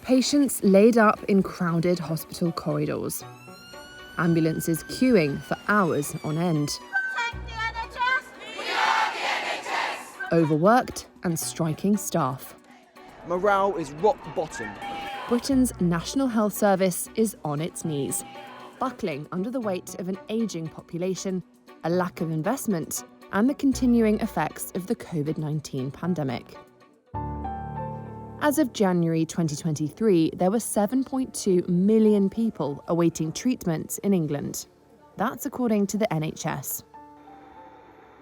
Patients laid up in crowded hospital corridors. Ambulances queuing for hours on end. Protect the NHS! We are the NHS! Overworked and striking staff. Morale is rock bottom. Britain's National Health Service is on its knees, buckling under the weight of an ageing population, a lack of investment, and the continuing effects of the COVID-19 pandemic. As of January 2023, there were 7.2 million people awaiting treatment in England. That's according to the NHS.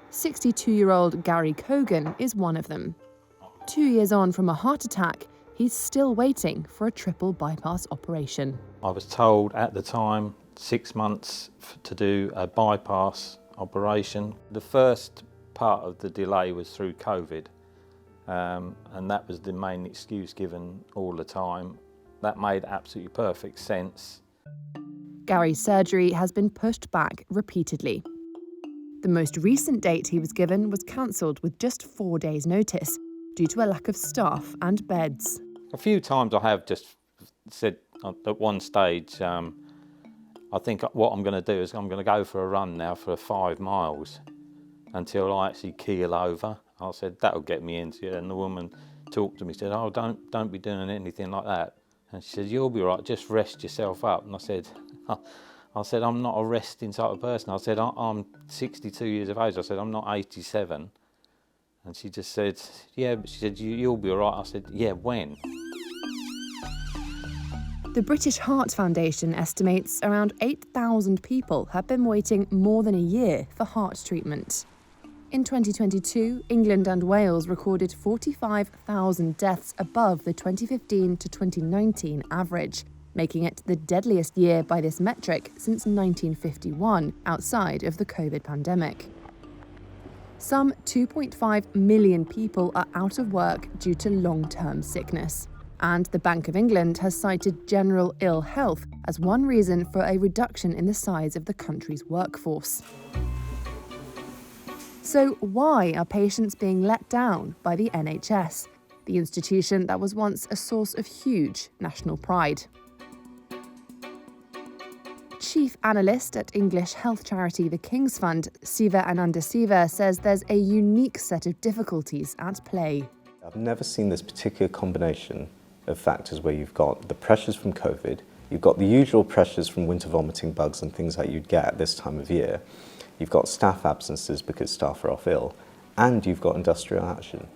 62-year-old Gary Cogan is one of them. 2 years on from a heart attack, he's still waiting for a triple bypass operation. I was told at the time 6 months to do a bypass operation. The first part of the delay was through COVID. And that was the main excuse given all the time. That made absolutely perfect sense. Gary's surgery has been pushed back repeatedly. The most recent date he was given was cancelled with just 4 days' notice due to a lack of staff and beds. A few times I have just said at one stage, I think what I'm going to do is I'm going to go for a run now for 5 miles until I actually keel over. I said, that'll get me into it. And the woman talked to me, said, oh, don't be doing anything like that. And she said, you'll be right, just rest yourself up. And I said, I'm not a resting type of person. I said, I'm 62 years of age. I said, I'm not 87. And she just said, yeah, but she said, you'll be all right. I said, yeah, when? The British Heart Foundation estimates around 8,000 people have been waiting more than a year for heart treatment. In 2022, England and Wales recorded 45,000 deaths above the 2015 to 2019 average, making it the deadliest year by this metric since 1951, outside of the COVID pandemic. Some 2.5 million people are out of work due to long-term sickness. And the Bank of England has cited general ill health as one reason for a reduction in the size of the country's workforce. So why are patients being let down by the NHS, the institution that was once a source of huge national pride? Chief Analyst at English health charity The King's Fund, Siva Anandasiva, says there's a unique set of difficulties at play. I've never seen this particular combination of factors where you've got the pressures from COVID, you've got the usual pressures from winter vomiting bugs and things that you'd get at this time of year, you've got staff absences because staff are off ill, and you've got industrial action.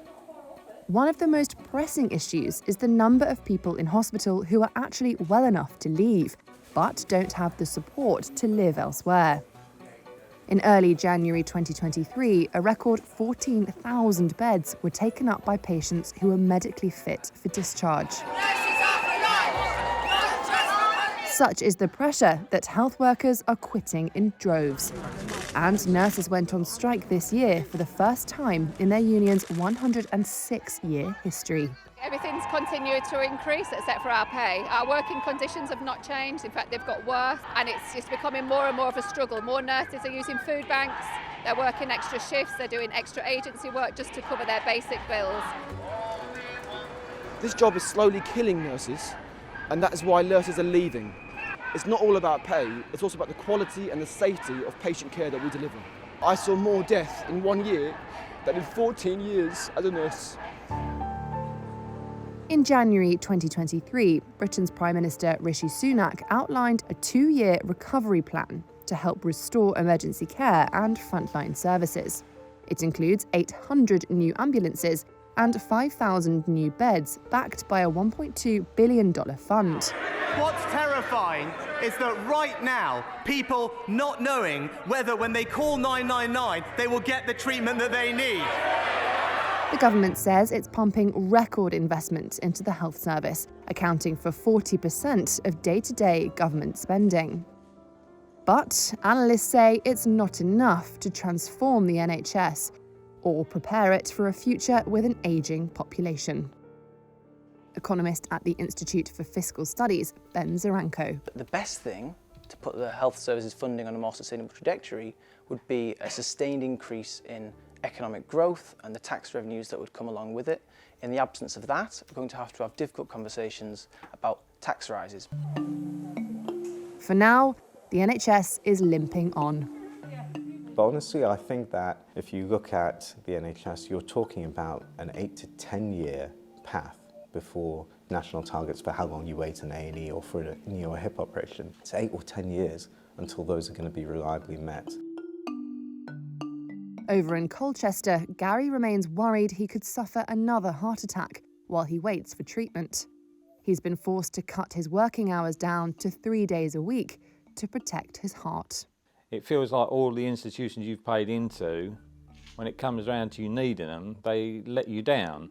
One of the most pressing issues is the number of people in hospital who are actually well enough to leave, but don't have the support to live elsewhere. In early January 2023, a record 14,000 beds were taken up by patients who were medically fit for discharge. Such is the pressure that health workers are quitting in droves. And nurses went on strike this year for the first time in their union's 106-year history. Everything's continued to increase except for our pay. Our working conditions have not changed. In fact, they've got worse, and it's just becoming more and more of a struggle. More nurses are using food banks, they're working extra shifts, they're doing extra agency work just to cover their basic bills. This job is slowly killing nurses, and that is why nurses are leaving. It's not all about pay, it's also about the quality and the safety of patient care that we deliver. I saw more death in 1 year than in 14 years as a nurse. In January 2023, Britain's Prime Minister Rishi Sunak outlined a 2-year recovery plan to help restore emergency care and frontline services. It includes 800 new ambulances and 5,000 new beds backed by a $1.2 billion fund. What's terrifying is that right now, people not knowing whether when they call 999, they will get the treatment that they need. The government says it's pumping record investment into the health service, accounting for 40% of day-to-day government spending. But analysts say it's not enough to transform the NHS or prepare it for a future with an ageing population. Economist at the Institute for Fiscal Studies, Ben Zaranko. The best thing to put the health services funding on a more sustainable trajectory would be a sustained increase in economic growth and the tax revenues that would come along with it. In the absence of that, we're going to have difficult conversations about tax rises. For now, the NHS is limping on. But honestly, I think that if you look at the NHS, you're talking about an 8 to 10 year path before national targets for how long you wait in A&E or for a knee or hip operation. It's 8 or 10 years until those are going to be reliably met. Over in Colchester, Gary remains worried he could suffer another heart attack while he waits for treatment. He's been forced to cut his working hours down to 3 days a week to protect his heart. It feels like all the institutions you've paid into, when it comes around to you needing them, they let you down.